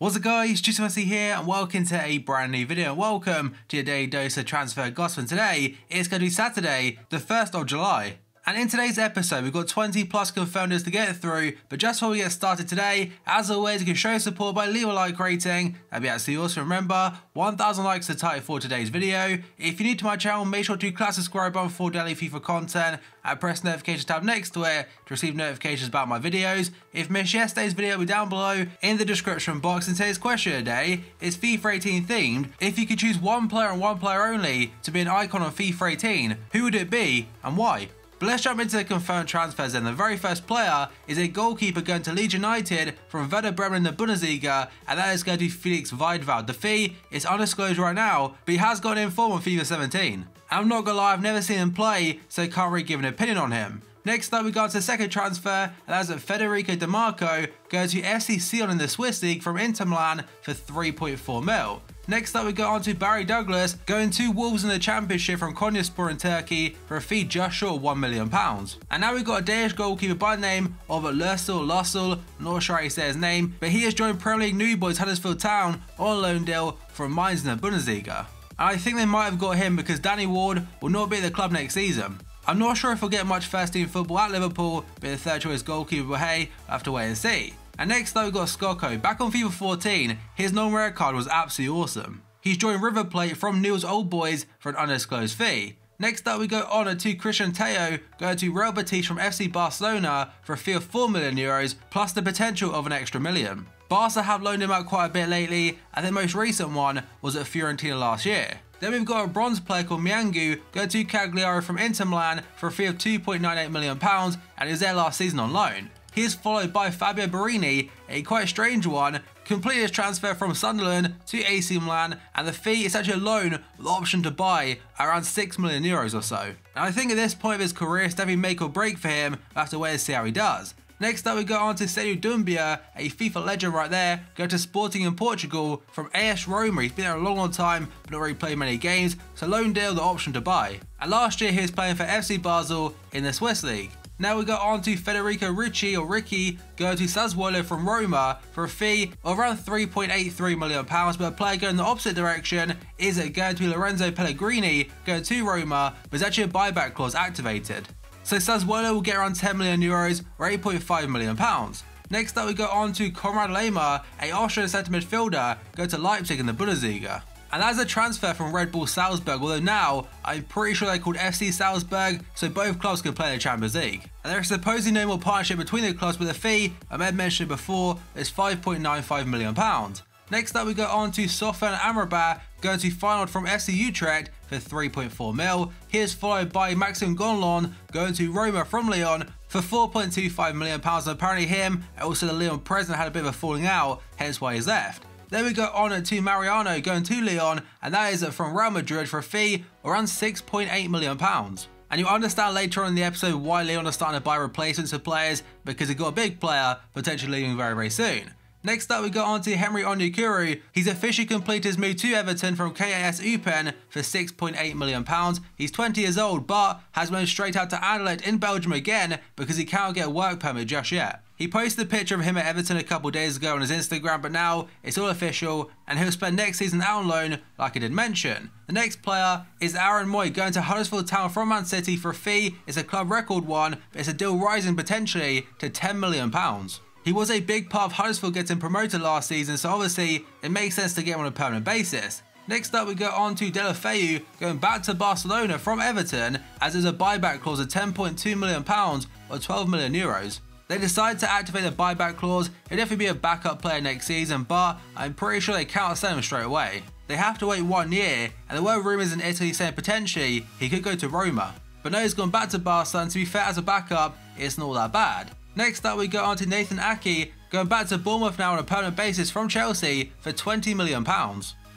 What's up guys, Jim Yosef here and welcome to a brand new video. Welcome to your daily dose of transfer gossip. Today it's going to be Saturday, the 1st of July. And in today's episode, we've got 20 plus confirmers to get through, but just before we get started today, as always, you can show support by leaving a like rating. That'd be absolutely awesome. Remember, 1,000 likes is the target for today's video. If you're new to my channel, make sure to click the subscribe button for daily FIFA content and press the notifications tab next to it to receive notifications about my videos. If you missed yesterday's video, it'll be down below in the description box. And today's question today is FIFA 18 themed. If you could choose one player and one player only to be an icon on FIFA 18, who would it be and why? But let's jump into the confirmed transfers then. The very first player is a goalkeeper going to Leeds United from Werder Bremen in the Bundesliga, and that is going to Felix Weidwald. The fee is undisclosed right now, but he has got an inform on FIFA 17. I'm not gonna lie, I've never seen him play, so I can't really give an opinion on him. Next up, we got to the second transfer, and that's Federico Di Marco going to FC Sion in the Swiss League from Inter Milan for 3.4 mil. Next up, we got on to Barry Douglas going to Wolves in the Championship from Konyaspor in Turkey for a fee just short of £1 million. And now we've got a Danish goalkeeper by the name of Lussel, not sure how you say his name, but he has joined Premier League new boys Huddersfield Town on a loan deal from Mainz in the Bundesliga. And I think they might have got him because Danny Ward will not be at the club next season. I'm not sure if we'll get much first team football at Liverpool, but the third choice goalkeeper, but hey, we'll have to wait and see. And next though, we got Skoko. Back on FIFA 14, his non-rare card was absolutely awesome. He's joined River Plate from Newell's Old Boys for an undisclosed fee. Next up, we go on to Christian Teo going to Real Betis from FC Barcelona for a fee of €4 million plus the potential of an extra million. Barca have loaned him out quite a bit lately, and the most recent one was at Fiorentina last year. Then we've got a bronze player called Miangu going to Cagliari from Inter Milan for a fee of £2.98 million, and he was there last season on loan. He is followed by Fabio Borini, a quite strange one, completed his transfer from Sunderland to AC Milan, and the fee is actually a loan with the option to buy around €6 million or so. And I think at this point of his career, it's definitely make or break for him. We'll have to wait and see how he does. Next up, we go on to Seydou Doumbia, a FIFA legend right there, going to Sporting in Portugal from AS Roma. He's been there a long time, but not really played many games, so loan deal, the option to buy. And last year, he was playing for FC Basel in the Swiss League. Now we go on to Federico Ricci going to Sassuolo from Roma for a fee of around £3.83 million, but a player going in the opposite direction is going to be Lorenzo Pellegrini going to Roma, but there's actually a buyback clause activated. So Sassuolo will get around €10 million or £8.5 million. Next up we go on to Konrad Laimer, a Austrian centre midfielder, going to Leipzig in the Bundesliga. And that's a transfer from Red Bull Salzburg, although now I'm pretty sure they're called FC Salzburg, so both clubs can play in the Champions League. And there is supposedly no more partnership between the clubs, with a fee, I mentioned before, is £5.95 million. Next up we go on to Sofyan Amrabat going to Feyenoord from FC Utrecht for 3.4 mil. He is followed by Maxime Gonlon going to Roma from Lyon for £4.25 million, and apparently him and also the Lyon president had a bit of a falling out, hence why he's left. Then we go on to Mariano going to Lyon, and that is from Real Madrid for a fee of around £6.8 million. And you'll understand later on in the episode why Lyon are starting to buy replacements for players, because they've got a big player potentially leaving very, very soon. Next up we go on to Henry Onyekuru. He's officially completed his move to Everton from KAS Eupen for £6.8 million. He's 20 years old, but has moved straight out to Anderlecht in Belgium again because he can't get a work permit just yet. He posted a picture of him at Everton a couple days ago on his Instagram, but now it's all official and he'll spend next season out on loan like I did mention. The next player is Aaron Moy going to Huddersfield Town from Man City for a fee. It's a club record one, but it's a deal rising potentially to £10 million. He was a big part of Huddersfield getting promoted last season, so obviously it makes sense to get him on a permanent basis. Next up we go on to Deulofeu going back to Barcelona from Everton, as there's a buyback clause of £10.2 million or €12 million. They decide to activate the buyback clause. He'll definitely be a backup player next season, but I'm pretty sure they can't sell him straight away. They have to wait 1 year, and there were rumours in Italy saying potentially he could go to Roma. But no, he's gone back to Barca, and to be fair, as a backup, it's not all that bad. Next up we go on to Nathan Ake going back to Bournemouth now on a permanent basis from Chelsea for £20 million.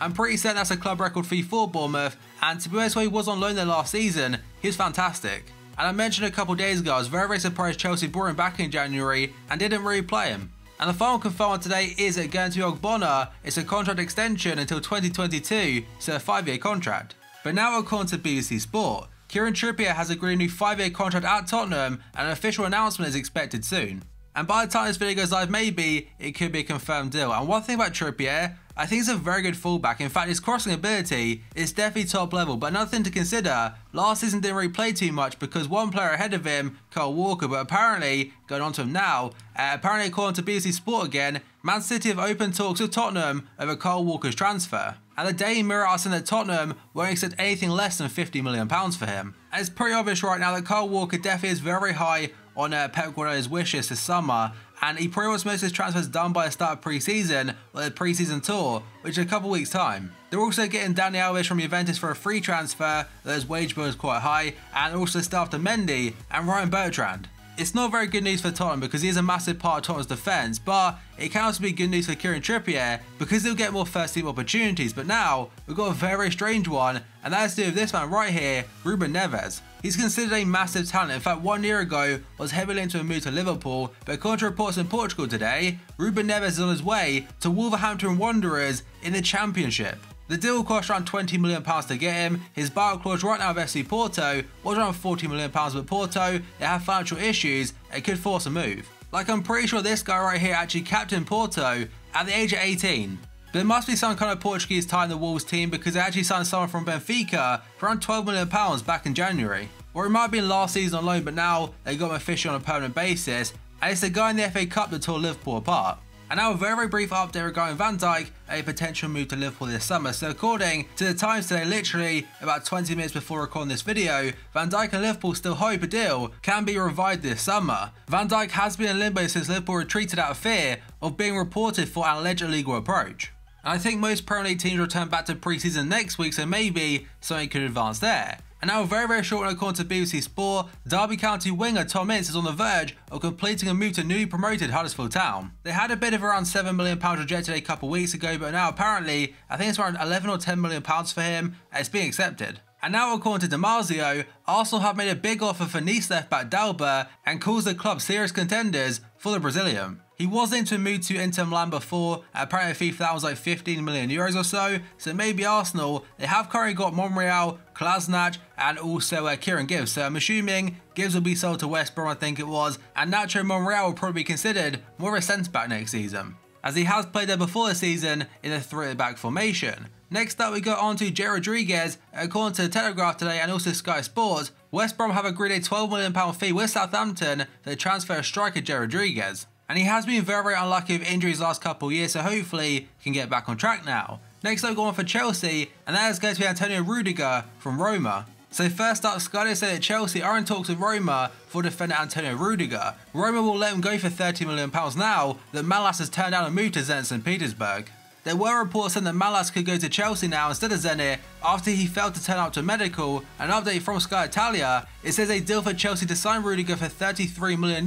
I'm pretty certain that's a club record fee for Bournemouth, and to be honest, when he was on loan there last season, he was fantastic. And I mentioned a couple days ago, I was very, very surprised Chelsea brought him back in January and didn't really play him. And the final confirmed today is going to Ogbonna. It's a contract extension until 2022, so a 5-year contract. But now according to BBC Sport, Kieran Trippier has agreed a new 5-year contract at Tottenham, and an official announcement is expected soon. And by the time this video goes live, maybe it could be a confirmed deal. And one thing about Trippier, I think he's a very good fullback. In fact, his crossing ability is definitely top level. But another thing to consider, last season didn't really play too much because one player ahead of him, Kyle Walker, but apparently, going on to him now, apparently according to BBC Sport again, Man City have opened talks with Tottenham over Kyle Walker's transfer. And the Daily Mirror are saying that Tottenham won't accept anything less than £50 million for him. And it's pretty obvious right now that Kyle Walker definitely is very high on Pep Guardiola's wishes this summer, and he probably wants most of his transfers done by the start of pre-season, or the pre-season tour, which is a couple weeks time. They're also getting Dani Alves from Juventus for a free transfer, though his wage bill is quite high, and also still after Mendy and Ryan Bertrand. It's not very good news for Tottenham because he is a massive part of Tottenham's defence, but it can also be good news for Kieran Trippier because he'll get more first team opportunities. But now, we've got a very strange one, and that is to do with this man right here, Ruben Neves. He's considered a massive talent. In fact, 1 year ago was heavily linked to a move to Liverpool, but according to reports in Portugal today, Ruben Neves is on his way to Wolverhampton Wanderers in the Championship. The deal will cost around £20 million to get him. His buyout clause right now with FC Porto was around £40 million, but Porto, they have financial issues, it could force a move. Like, I'm pretty sure this guy right here actually captained Porto at the age of 18. But there must be some kind of Portuguese tie in the Wolves team because they actually signed someone from Benfica for around £12 million back in January. Or it might have been last season on loan, but now they got him officially on a permanent basis, and it's the guy in the FA Cup that tore Liverpool apart. And now a very brief update regarding Van Dijk, a potential move to Liverpool this summer. So according to the Times today, literally about 20 minutes before recording this video, Van Dijk and Liverpool still hope a deal can be revived this summer. Van Dijk has been in limbo since Liverpool retreated out of fear of being reported for an alleged illegal approach. And I think most Premier League teams return back to pre-season next week, so maybe something could advance there. And now a very short note according to BBC Sport, Derby County winger Tom Ince is on the verge of completing a move to newly promoted Huddersfield Town. They had a bid of around £7 million rejected a couple weeks ago, but now apparently, I think it's around £11 or £10 million for him, and it's being accepted. And now according to Damasio, Arsenal have made a big offer for Nice left-back Dalba and calls the club serious contenders for the Brazilian. He was linked to a move to Inter Milan before, apparently FIFA that was like €15 million or so maybe Arsenal, they have currently got Monreal, Kolasinac and also Kieran Gibbs, so I'm assuming Gibbs will be sold to West Brom I think it was, and Nacho Monreal will probably be considered more of a centre-back next season, as he has played there before this season in a 3-at-the-back formation. Next up we go on to Jay Rodriguez. According to the Telegraph today and also Sky Sports, West Brom have agreed a £12 million fee with Southampton to transfer striker Jay Rodriguez. And he has been very unlucky with injuries last couple of years, so hopefully he can get back on track now. Next up, go on for Chelsea, and that is going to be Antonio Rudiger from Roma. So first up, Sky said that Chelsea are in talks with Roma for defender Antonio Rudiger. Roma will let him go for £30 million now that Malas has turned down a move to Zenit St. Petersburg. There were reports saying that Malas could go to Chelsea now instead of Zenit after he failed to turn up to medical. An update from Sky Italia, it says a deal for Chelsea to sign Rudiger for €33 million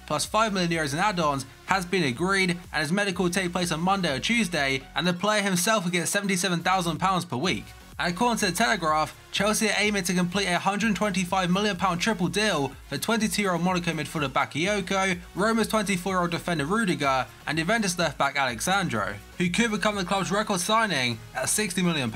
plus €5 million in add-ons has been agreed, and his medical will take place on Monday or Tuesday, and the player himself will get £77,000 per week. And according to the Telegraph, Chelsea are aiming to complete a £125 million triple deal for 22-year-old Monaco midfielder Bakayoko, Roma's 24-year-old defender Rudiger, and Juventus left-back Alex Skrindo, who could become the club's record signing at £60 million.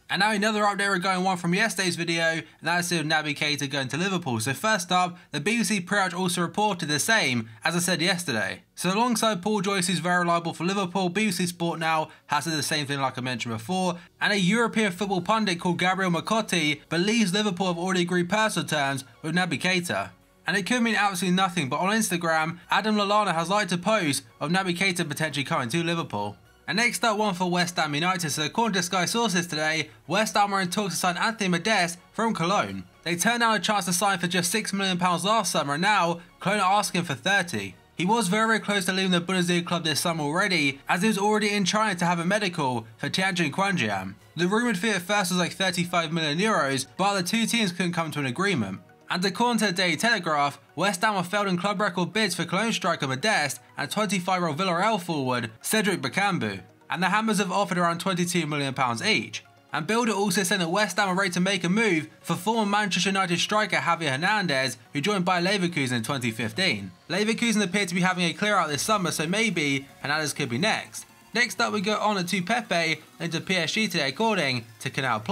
And now another update regarding one from yesterday's video, and that is Naby Keita going to Liverpool. So first up, the BBC Pre-Match also reported the same as I said yesterday. So alongside Paul Joyce, who's very reliable for Liverpool, BBC Sport now has said the same thing like I mentioned before, and a European football pundit called Gabriel Macotti believes Liverpool have already agreed personal terms with Naby Keita. And it could mean absolutely nothing, but on Instagram, Adam Lallana has liked a post of Naby Keita potentially coming to Liverpool. And next up, one for West Ham United. So according to Sky Sources today, West Ham are in talks to sign Anthony Modeste from Cologne. They turned down a chance to sign for just £6 million last summer, and now Cologne are asking for 30. He was very close to leaving the Bundesliga club this summer already, as he was already in China to have a medical for Tianjin Quanjian. The rumoured fee at first was like €35 million, but the two teams couldn't come to an agreement. And according to the Daily Telegraph, West Ham have failed in club record bids for Cologne striker Modeste and 25-year-old Villarreal forward Cedric Bakambu. And the Hammers have offered around £22 million each. And Builder also said that West Ham are ready to make a move for former Manchester United striker Javier Hernandez, who joined Bayer Leverkusen in 2015. Leverkusen appear to be having a clear out this summer, so maybe Hernandez could be next. Next up we go on to Pepe into PSG today according to Canal+.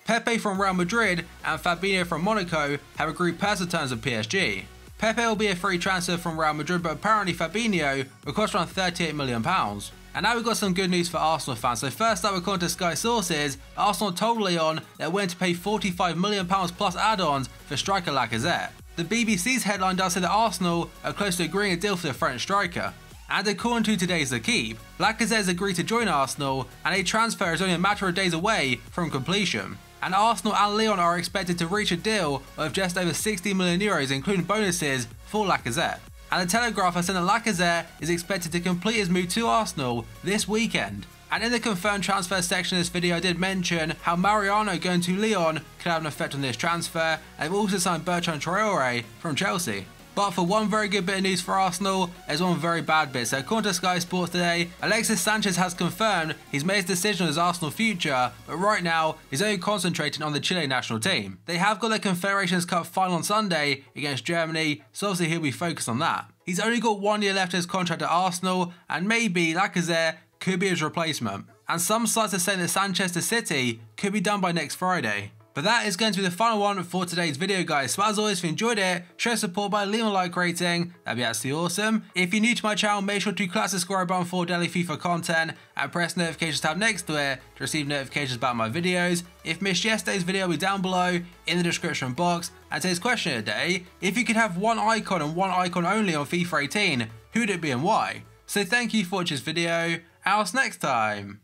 Pepe from Real Madrid and Fabinho from Monaco have agreed personal terms with PSG. Pepe will be a free transfer from Real Madrid, but apparently Fabinho will cost around £38 million. And now we've got some good news for Arsenal fans. So first up, according to Sky sources, Arsenal told Lyon they're willing to pay £45 million plus add-ons for striker Lacazette. The BBC's headline does say that Arsenal are close to agreeing a deal for the French striker. And according to today's L'Équipe, Lacazette has agreed to join Arsenal, and a transfer is only a matter of days away from completion. And Arsenal and Lyon are expected to reach a deal of just over €60 million, including bonuses for Lacazette. And the Telegraph has said that Lacazette is expected to complete his move to Arsenal this weekend. And in the confirmed transfer section of this video, I did mention how Mariano going to Lyon could have an effect on this transfer, and they've also signed Bertrand Traoré from Chelsea. But for one very good bit of news for Arsenal, there's one very bad bit. So according to Sky Sports today, Alexis Sanchez has confirmed he's made his decision on his Arsenal future, but right now he's only concentrating on the Chile national team. They have got their Confederations Cup final on Sunday against Germany, so obviously he'll be focused on that. He's only got 1 year left in his contract at Arsenal, and maybe Lacazette could be his replacement. And some sites are saying that Sanchez to City could be done by next Friday. But that is going to be the final one for today's video, guys. So as always, if you enjoyed it, show support by leaving a like rating. That'd be absolutely awesome. If you're new to my channel, make sure to click the subscribe button for daily FIFA content and press the notifications tab next to it to receive notifications about my videos. If you missed yesterday's video, it'll be down below in the description box. And today's question of the day, if you could have one icon and one icon only on FIFA 18, who would it be and why? So thank you for watching this video, and I'll see you next time.